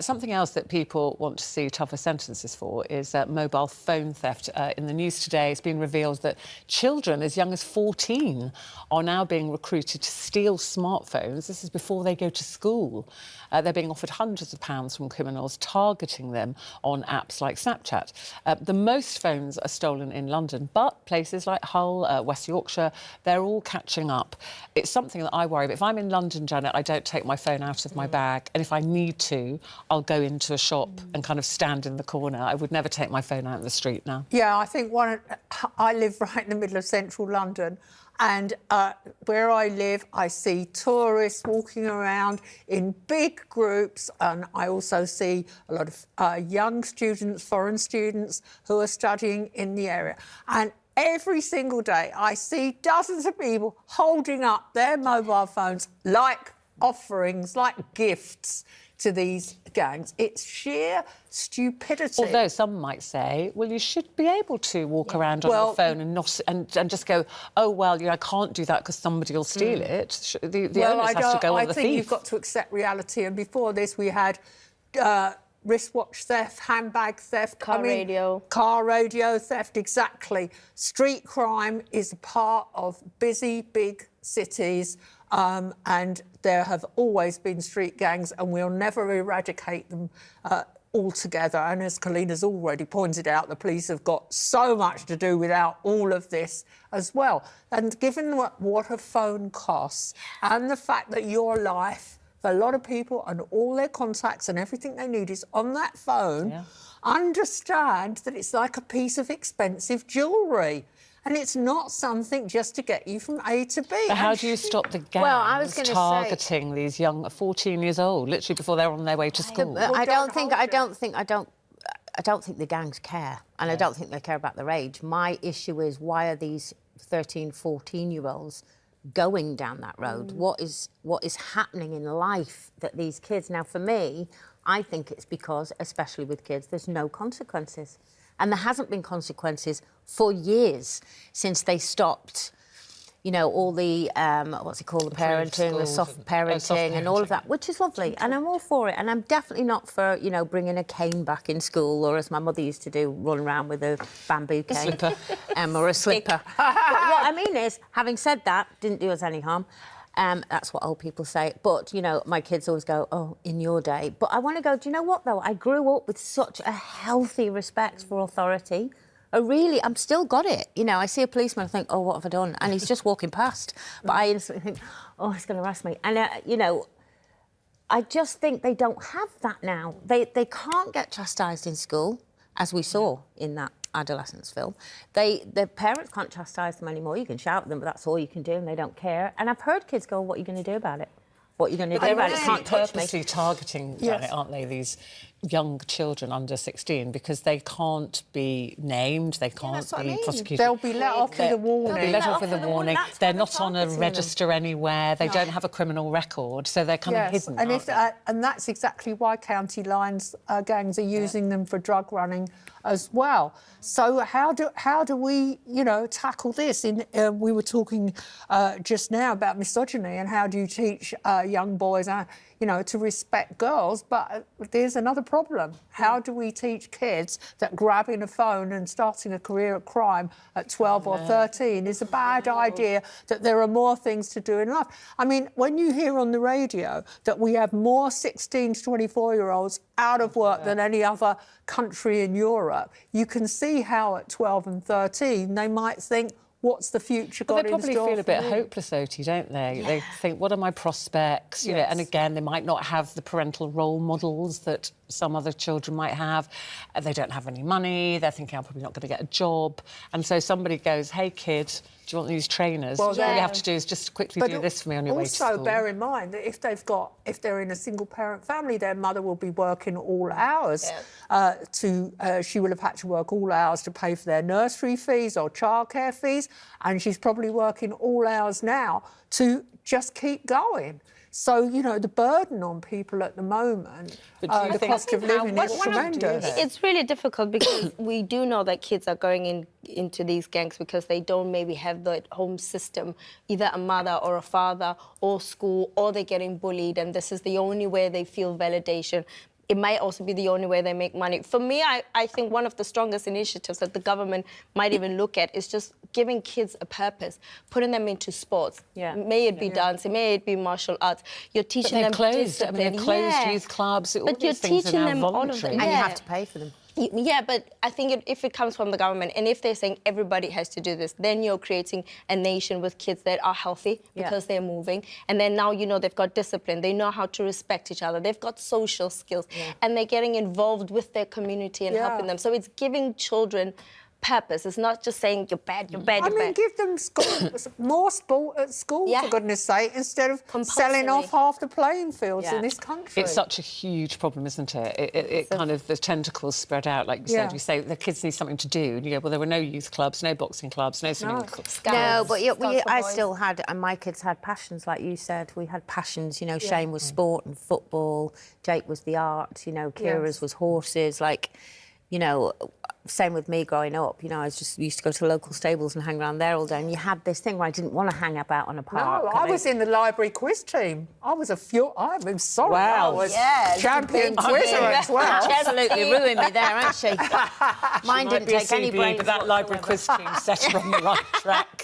Something else that people want to see tougher sentences for is mobile phone theft. In the news today, it's been revealed that children as young as 14 are now being recruited to steal smartphones. This is before they go to school. They're being offered hundreds of pounds from criminals targeting them on apps like Snapchat. The most phones are stolen in London, but places like Hull, West Yorkshire, they're all catching up. It's something that I worry about. If I'm in London, Janet, I don't take my phone out of my bag, and if I need to, I'll go into a shop and kind of stand in the corner. I would never take my phone out in the street now. Yeah, I think I live right in the middle of central London, and where I live, I see tourists walking around in big groups, and I also see a lot of young students, foreign students, who are studying in the area. And every single day, I see dozens of people holding up their mobile phones like offerings, like gifts to these gangs. It's sheer stupidity. Although some might say, well, you should be able to walk around on your phone and not and just go, oh, well, I can't do that because somebody will steal it. The onus has to go on the thief. I think you've got to accept reality. And before this, we had wristwatch theft, handbag theft, car radio theft, exactly. Street crime is a part of busy, big cities, and there have always been street gangs, and we'll never eradicate them altogether. And as Colleena's already pointed out, the police have got so much to do without all of this as well. And given what a phone costs and the fact that your life, for a lot of people, and all their contacts and everything they need is on that phone, understand that it's like a piece of expensive jewellery. And it's not something just to get you from A to B. But how do you stop the gangs targeting these young 14 years old, literally before they're on their way to school? I don't think the gangs care, and I don't think they care about their age. My issue is, why are these 13, 14-year-olds going down that road? What is happening in life that these kids... Now, for me, I think it's because, especially with kids, there's no consequences. And there hasn't been consequences for years since they stopped, all the, what's it called, the parenting, the soft parenting and all of that, which is lovely. And I'm all for it. And I'm definitely not for, bringing a cane back in school, or as my mother used to do, run around with a bamboo cane. A slipper. Or a slipper. But what I mean is, having said that, didn't do us any harm. That's what old people say. But, my kids always go, oh, in your day. But I want to go, do you know what, though? I grew up with such a healthy respect for authority. I'm still got it. I see a policeman, I think, oh, what have I done? And he's just walking past. But I instantly think, oh, he's going to arrest me. And, I just think they don't have that now. They can't get chastised in school, as we saw in that adolescence film. The parents can't chastise them anymore. You can shout at them, but that's all you can do, and they don't care. And I've heard kids go, what are you going to do about it? What are you going to do about it? Can't touch me. Purposely targeting, Janet, aren't they, these young children under 16, because they can't be named, they can't be prosecuted. They'll be let off with a warning. They'll be let off with a warning. They're not on a register anywhere. They don't have a criminal record, so they're kind of hidden. And that's exactly why county lines gangs are using them for drug running as well. So how do we, tackle this? We were talking just now about misogyny, and how do you teach young boys, to respect girls? But there's another problem. How do we teach kids that grabbing a phone and starting a career of crime at 12 or 13 is a bad idea, that there are more things to do in life? I mean, when you hear on the radio that we have more 16 to 24-year-olds out of work than any other country in Europe, you can see how at 12 and 13 they might think, what's the future got in store? They probably feel a bit hopeless, Oti, don't they? Yeah. They think, what are my prospects? You know, and again, they might not have the parental role models that some other children might have. They don't have any money. They're thinking, I'm probably not going to get a job. And so somebody goes, hey, kid, do you want these trainers? Well, all you have to do is just quickly do this for me on your way to school. Also, bear in mind that if they're in a single-parent family, their mother will be working all hours. She will have had to work all hours to pay for their nursery fees or childcare fees, and she's probably working all hours now to just keep going. So, you know, the burden on people at the moment, the cost of living is tremendous. It's really difficult because we do know that kids are going into these gangs because they don't maybe have the home system, either a mother or a father or school, or they're getting bullied, and this is the only way they feel validation. it might also be the only way they make money. For me, I think one of the strongest initiatives that the government might even look at is just giving kids a purpose, putting them into sports. Yeah. May it be dancing, may it be martial arts. You're teaching them closed. I mean, they're closed youth clubs. All But you're these things teaching are now them all of voluntary. them. And you have to pay for them. Yeah, but I think if it comes from the government and if they're saying everybody has to do this, then you're creating a nation with kids that are healthy because they're moving. And then now, you know, they've got discipline. They know how to respect each other. They've got social skills. And they're getting involved with their community and helping them. So it's giving children purpose. It's not just saying you're bad, you're bad, you're bad. Give them more sport at school, for goodness sake, instead of selling off half the playing fields in this country. It's such a huge problem, isn't it? It kind of, the tentacles spread out, like you said. You say the kids need something to do. And you go, well, there were no youth clubs, no boxing clubs, no swimming clubs. No, but I still had, and my kids had passions, like you said. We had passions, you know, Shane was sport and football, Jake was the arts, you know, Kira's was horses, like, you know, same with me growing up. You know, I just used to go to local stables and hang around there all day. And you had this thing where I didn't want to hang about on a park. No, I was in the library quiz team. I was I'm sorry. Wow. I was champion quizzer as well. She absolutely ruined me there, hasn't she? Mine didn't take any brains. But that library quiz team set her on the right track.